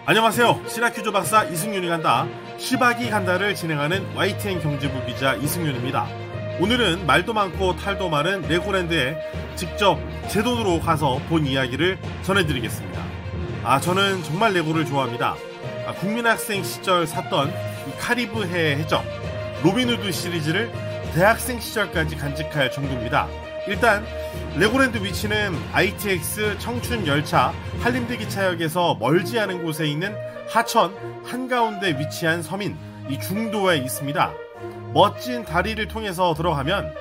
안녕하세요. 시라큐즈 박사 이승윤이 간다. 시박이 간다를 진행하는 YTN 경제부 기자 이승윤입니다. 오늘은 말도 많고 탈도 많은 레고랜드에 직접 제 돈으로 가서 본 이야기를 전해드리겠습니다. 저는 정말 레고를 좋아합니다. 국민학생 시절 샀던 이 카리브해 해적, 로빈후드 시리즈를 대학생 시절까지 간직할 정도입니다. 일단 레고랜드 위치는 ITX 청춘열차 한림대기차역에서 멀지 않은 곳에 있는 하천 한가운데 위치한 섬인 이 중도에 있습니다. 멋진 다리를 통해서 들어가면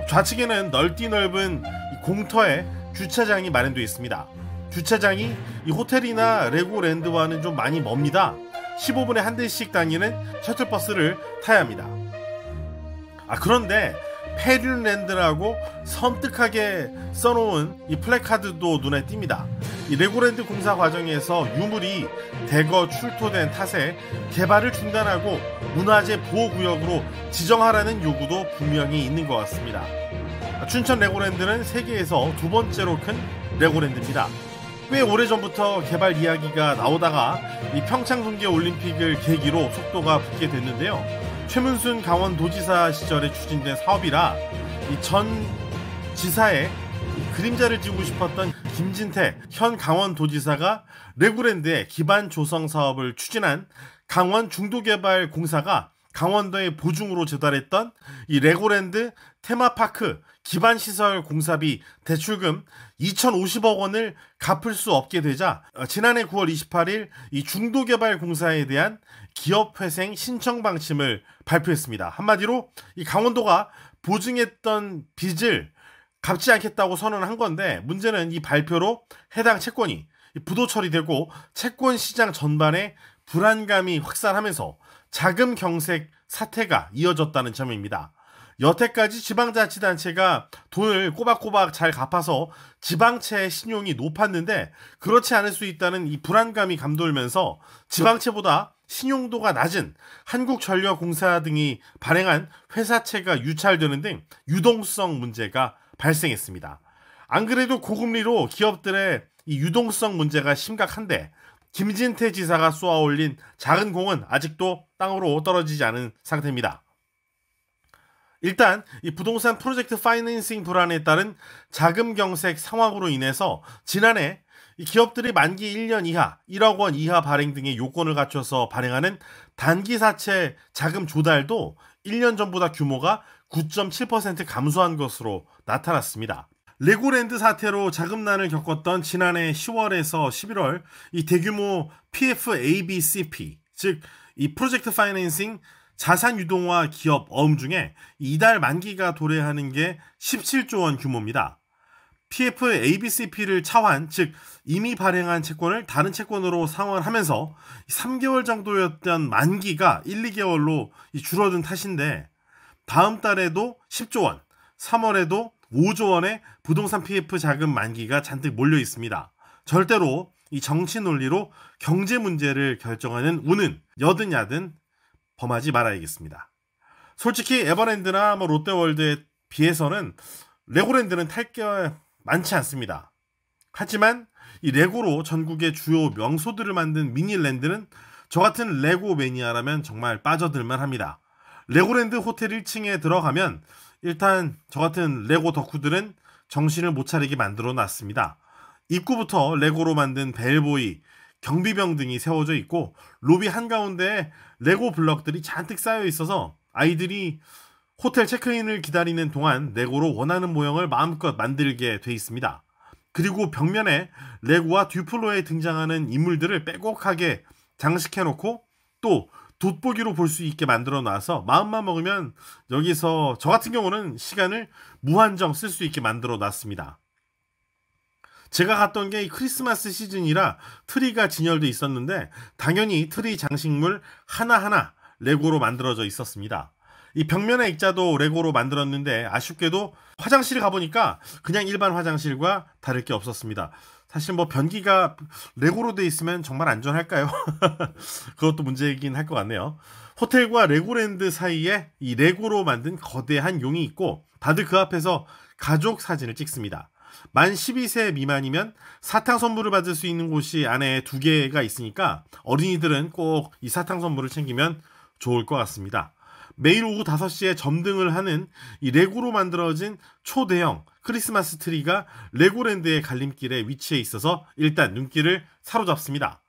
좌측에는 넓디 넓은 공터에 주차장이 마련되어 있습니다. 주차장이 이 호텔이나 레고랜드와는 좀 많이 멉니다. 15분에 한 대씩 다니는 셔틀버스를 타야 합니다. 그런데 페륜랜드라고 섬뜩하게 써놓은 이 플래카드도 눈에 띕니다. 이 레고랜드 공사 과정에서 유물이 대거 출토된 탓에 개발을 중단하고 문화재 보호구역으로 지정하라는 요구도 분명히 있는 것 같습니다. 춘천 레고랜드는 세계에서 두 번째로 큰 레고랜드입니다. 꽤 오래전부터 개발 이야기가 나오다가 이 평창 동계올림픽을 계기로 속도가 붙게 됐는데요. 최문순 강원도지사 시절에 추진된 사업이라 이 전 지사의 그림자를 지우고 싶었던 김진태 현 강원도지사가 레고랜드의 기반 조성 사업을 추진한 강원 중도개발공사가 강원도에 보증으로 제달했던 이 레고랜드 테마파크 기반시설 공사비 대출금 2,050억 원을 갚을 수 없게 되자 지난해 9월 28일 이 중도개발공사에 대한 기업회생 신청 방침을 발표했습니다. 한마디로 이 강원도가 보증했던 빚을 갚지 않겠다고 선언한 건데, 문제는 이 발표로 해당 채권이 부도 처리되고 채권 시장 전반에 불안감이 확산하면서 자금 경색 사태가 이어졌다는 점입니다. 여태까지 지방자치단체가 돈을 꼬박꼬박 잘 갚아서 지방채의 신용이 높았는데, 그렇지 않을 수 있다는 이 불안감이 감돌면서 지방채보다 신용도가 낮은 한국전력공사 등이 발행한 회사채가 유찰되는 등 유동성 문제가 발생했습니다. 안 그래도 고금리로 기업들의 이 유동성 문제가 심각한데, 김진태 지사가 쏘아올린 작은 공은 아직도 땅으로 떨어지지 않은 상태입니다. 일단 이 부동산 프로젝트 파이낸싱 불안에 따른 자금 경색 상황으로 인해서 지난해 이 기업들이 만기 1년 이하, 1억 원 이하 발행 등의 요건을 갖춰서 발행하는 단기 사채 자금 조달도 1년 전보다 규모가 9.7% 감소한 것으로 나타났습니다. 레고랜드 사태로 자금난을 겪었던 지난해 10월에서 11월 이 대규모 PFABCP, 즉 이 프로젝트 파이낸싱 자산 유동화 기업 어음 중에 이달 만기가 도래하는 게 17조 원 규모입니다. PFABCP를 차환, 즉 이미 발행한 채권을 다른 채권으로 상환하면서 3개월 정도였던 만기가 1, 2개월로 줄어든 탓인데, 다음 달에도 10조 원, 3월에도 5조 원의 부동산 PF 자금 만기가 잔뜩 몰려 있습니다. 절대로 이 정치 논리로 경제 문제를 결정하는 운은 여든 야든 범하지 말아야겠습니다. 솔직히 에버랜드나 롯데월드에 비해서는 레고랜드는 탈 게 많지 않습니다. 하지만 이 레고로 전국의 주요 명소들을 만든 미니랜드는 저 같은 레고 매니아라면 정말 빠져들만 합니다. 레고랜드 호텔 1층에 들어가면 일단 저 같은 레고 덕후들은 정신을 못 차리게 만들어 놨습니다. 입구부터 레고로 만든 벨보이, 경비병 등이 세워져 있고, 로비 한가운데에 레고 블럭들이 잔뜩 쌓여 있어서 아이들이 호텔 체크인을 기다리는 동안 레고로 원하는 모형을 마음껏 만들게 돼 있습니다. 그리고 벽면에 레고와 듀플로에 등장하는 인물들을 빼곡하게 장식해놓고 또 돋보기로 볼 수 있게 만들어 놔서 마음만 먹으면 여기서 저 같은 경우는 시간을 무한정 쓸 수 있게 만들어 놨습니다. 제가 갔던 게 크리스마스 시즌이라 트리가 진열돼 있었는데 당연히 트리 장식물 하나하나 레고로 만들어져 있었습니다. 이 벽면의 액자도 레고로 만들었는데 아쉽게도 화장실 가보니까 그냥 일반 화장실과 다를 게 없었습니다. 사실 뭐 변기가 레고로 돼 있으면 정말 안전할까요? 그것도 문제이긴 할 것 같네요. 호텔과 레고랜드 사이에 이 레고로 만든 거대한 용이 있고 다들 그 앞에서 가족 사진을 찍습니다. 만 12세 미만이면 사탕 선물을 받을 수 있는 곳이 안에 2개가 있으니까 어린이들은 꼭 이 사탕 선물을 챙기면 좋을 것 같습니다. 매일 오후 5시에 점등을 하는 이 레고로 만들어진 초대형 크리스마스 트리가 레고랜드의 갈림길에 위치해 있어서 일단 눈길을 사로잡습니다.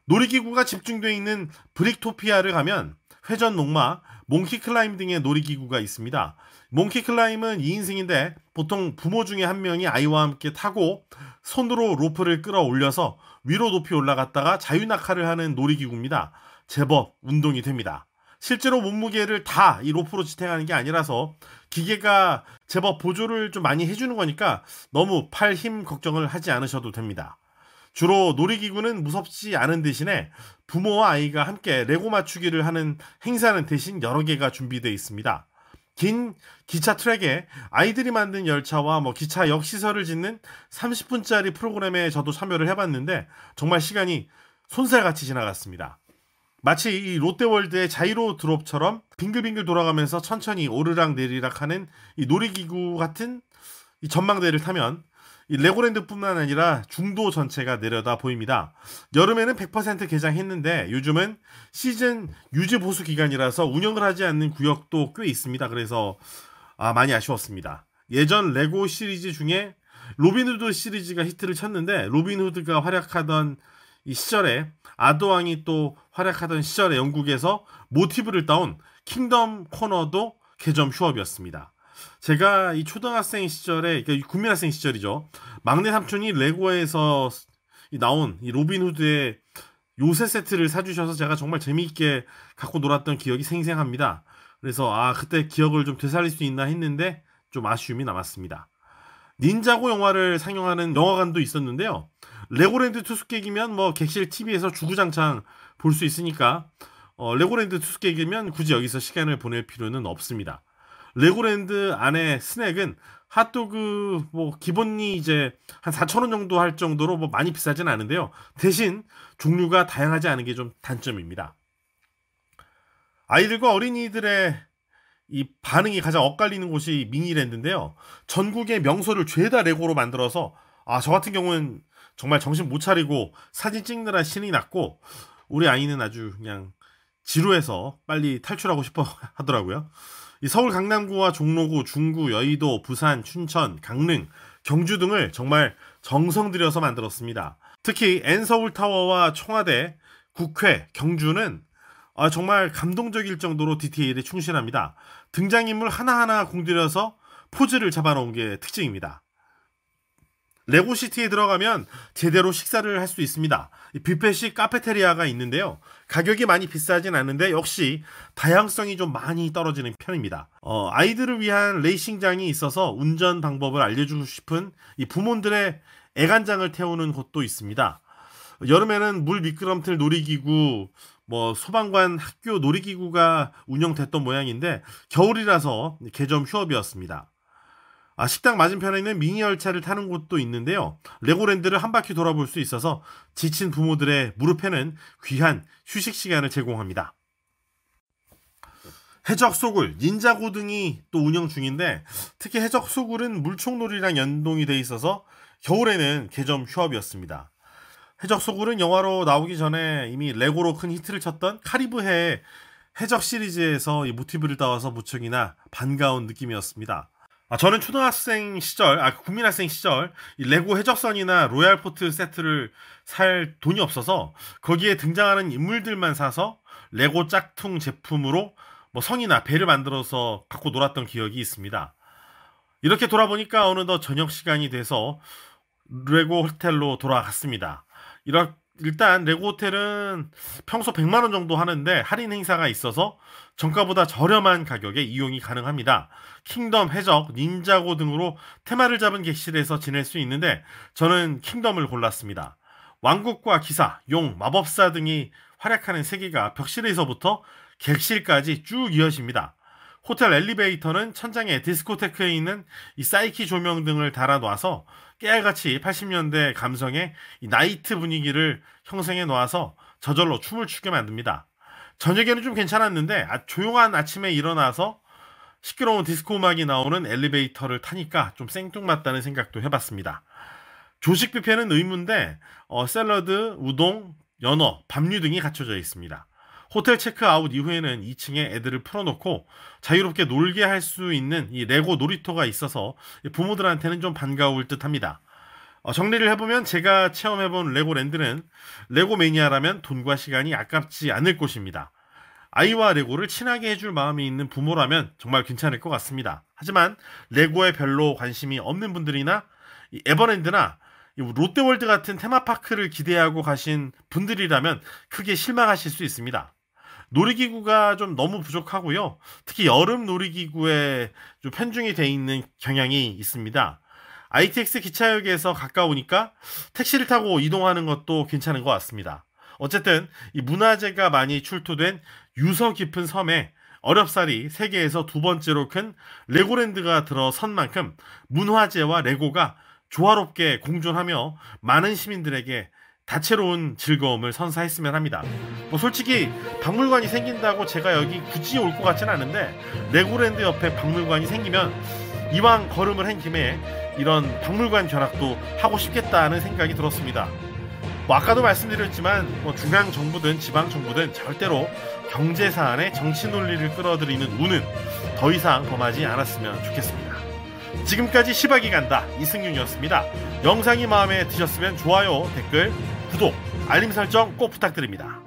놀이기구가 집중되어 있는 브릭토피아를 가면 회전 농마, 몽키 클라임 등의 놀이기구가 있습니다. 몽키 클라임은 2인승인데 보통 부모 중에 한 명이 아이와 함께 타고 손으로 로프를 끌어올려서 위로 높이 올라갔다가 자유낙하를 하는 놀이기구입니다. 제법 운동이 됩니다. 실제로 몸무게를 다 이 로프로 지탱하는 게 아니라서 기계가 제법 보조를 좀 많이 해주는 거니까 너무 팔 힘 걱정을 하지 않으셔도 됩니다. 주로 놀이기구는 무섭지 않은 대신에 부모와 아이가 함께 레고 맞추기를 하는 행사는 대신 여러 개가 준비되어 있습니다. 긴 기차 트랙에 아이들이 만든 열차와 기차 역시설을 짓는 30분짜리 프로그램에 저도 참여를 해봤는데 정말 시간이 손살같이 지나갔습니다. 마치 이 롯데월드의 자이로 드롭처럼 빙글빙글 돌아가면서 천천히 오르락 내리락 하는 이 놀이기구 같은 이 전망대를 타면 이 레고랜드뿐만 아니라 중도 전체가 내려다 보입니다. 여름에는 100% 개장했는데 요즘은 시즌 유지 보수 기간이라서 운영을 하지 않는 구역도 꽤 있습니다. 그래서 많이 아쉬웠습니다. 예전 레고 시리즈 중에 로빈후드 시리즈가 히트를 쳤는데 로빈후드가 활약하던 이 시절에 아도왕이 또 활약하던 시절에 영국에서 모티브를 따온 킹덤 코너도 개점 휴업이었습니다. 제가 이 초등학생 시절에, 그러니까 국민학생 시절이죠. 막내 삼촌이 레고에서 나온 이 로빈후드의 요새 세트를 사주셔서 제가 정말 재미있게 갖고 놀았던 기억이 생생합니다. 그래서 그때 기억을 좀 되살릴 수 있나 했는데 좀 아쉬움이 남았습니다. 닌자고 영화를 상영하는 영화관도 있었는데요. 레고랜드 투숙객이면 객실 TV에서 주구장창 볼 수 있으니까 레고랜드 투숙객이면 굳이 여기서 시간을 보낼 필요는 없습니다. 레고랜드 안에 스낵은 핫도그 기본이 이제 한 4,000원 정도 할 정도로 많이 비싸진 않은데요. 대신 종류가 다양하지 않은 게 좀 단점입니다. 아이들과 어린이들의 이 반응이 가장 엇갈리는 곳이 미니랜드인데요. 전국의 명소를 죄다 레고로 만들어서 저 같은 경우는 정말 정신 못 차리고 사진 찍느라 신이 났고 우리 아이는 아주 그냥 지루해서 빨리 탈출하고 싶어 하더라고요. 이 서울 강남구와 종로구, 중구, 여의도, 부산, 춘천, 강릉, 경주 등을 정말 정성 들여서 만들었습니다. 특히 N서울타워와 청와대, 국회, 경주는 정말 감동적일 정도로 디테일에 충실합니다. 등장인물 하나하나 공들여서 포즈를 잡아놓은 게 특징입니다. 레고시티에 들어가면 제대로 식사를 할 수 있습니다. 뷔페식 카페테리아가 있는데요. 가격이 많이 비싸진 않은데 역시 다양성이 좀 많이 떨어지는 편입니다. 아이들을 위한 레이싱장이 있어서 운전 방법을 알려주고 싶은 이 부모들의 애간장을 태우는 곳도 있습니다. 여름에는 물 미끄럼틀 놀이기구, 소방관 학교 놀이기구가 운영됐던 모양인데 겨울이라서 개점 휴업이었습니다. 식당 맞은편에 있는 미니 열차를 타는 곳도 있는데요. 레고랜드를 한 바퀴 돌아볼 수 있어서 지친 부모들의 무릎에는 귀한 휴식 시간을 제공합니다. 해적소굴, 닌자고 등이 또 운영 중인데 특히 해적소굴은 물총놀이랑 연동이 돼 있어서 겨울에는 개점 휴업이었습니다. 해적소굴은 영화로 나오기 전에 이미 레고로 큰 히트를 쳤던 카리브해의 해적 시리즈에서 이 모티브를 따와서 무척이나 반가운 느낌이었습니다. 저는 초등학생 시절, 국민학생 시절 이 레고 해적선이나 로얄포트 세트를 살 돈이 없어서 거기에 등장하는 인물들만 사서 레고 짝퉁 제품으로 성이나 배를 만들어서 갖고 놀았던 기억이 있습니다. 이렇게 돌아보니까 어느덧 저녁 시간이 돼서 레고 호텔로 돌아갔습니다. 일단 레고 호텔은 평소 100만원 정도 하는데 할인 행사가 있어서 정가보다 저렴한 가격에 이용이 가능합니다. 킹덤, 해적, 닌자고 등으로 테마를 잡은 객실에서 지낼 수 있는데 저는 킹덤을 골랐습니다. 왕국과 기사, 용, 마법사 등이 활약하는 세계가 벽실에서부터 객실까지 쭉 이어집니다. 호텔 엘리베이터는 천장에 디스코테크에 있는 이 사이키 조명 등을 달아놔서 깨알같이 80년대 감성의 이 나이트 분위기를 형성해 놓아서 저절로 춤을 추게 만듭니다. 저녁에는 좀 괜찮았는데 조용한 아침에 일어나서 시끄러운 디스코 음악이 나오는 엘리베이터를 타니까 좀 생뚱맞다는 생각도 해봤습니다. 조식 뷔페는 의무인데 샐러드, 우동, 연어, 밥류 등이 갖춰져 있습니다. 호텔 체크아웃 이후에는 2층에 애들을 풀어놓고 자유롭게 놀게 할 수 있는 이 레고 놀이터가 있어서 부모들한테는 좀 반가울 듯합니다. 정리를 해보면 제가 체험해본 레고랜드는 레고 매니아라면 돈과 시간이 아깝지 않을 곳입니다. 아이와 레고를 친하게 해줄 마음이 있는 부모라면 정말 괜찮을 것 같습니다. 하지만 레고에 별로 관심이 없는 분들이나 이 에버랜드나 롯데월드 같은 테마파크를 기대하고 가신 분들이라면 크게 실망하실 수 있습니다. 놀이기구가 좀 너무 부족하고요. 특히 여름 놀이기구에 좀 편중이 돼 있는 경향이 있습니다. ITX 기차역에서 가까우니까 택시를 타고 이동하는 것도 괜찮은 것 같습니다. 어쨌든 이 문화재가 많이 출토된 유서 깊은 섬에 어렵사리 세계에서 두 번째로 큰 레고랜드가 들어선 만큼 문화재와 레고가 조화롭게 공존하며 많은 시민들에게 다채로운 즐거움을 선사했으면 합니다. 솔직히 박물관이 생긴다고 제가 여기 굳이 올 것 같지는 않은데 레고랜드 옆에 박물관이 생기면 이왕 걸음을 한 김에 이런 박물관 견학도 하고 싶겠다는 생각이 들었습니다. 아까도 말씀드렸지만 중앙 정부든 지방 정부든 절대로 경제 사안에 정치 논리를 끌어들이는 운은 더 이상 범하지 않았으면 좋겠습니다. 지금까지 시박이 간다 이승윤이었습니다. 영상이 마음에 드셨으면 좋아요, 댓글, 구독, 알림 설정 꼭 부탁드립니다.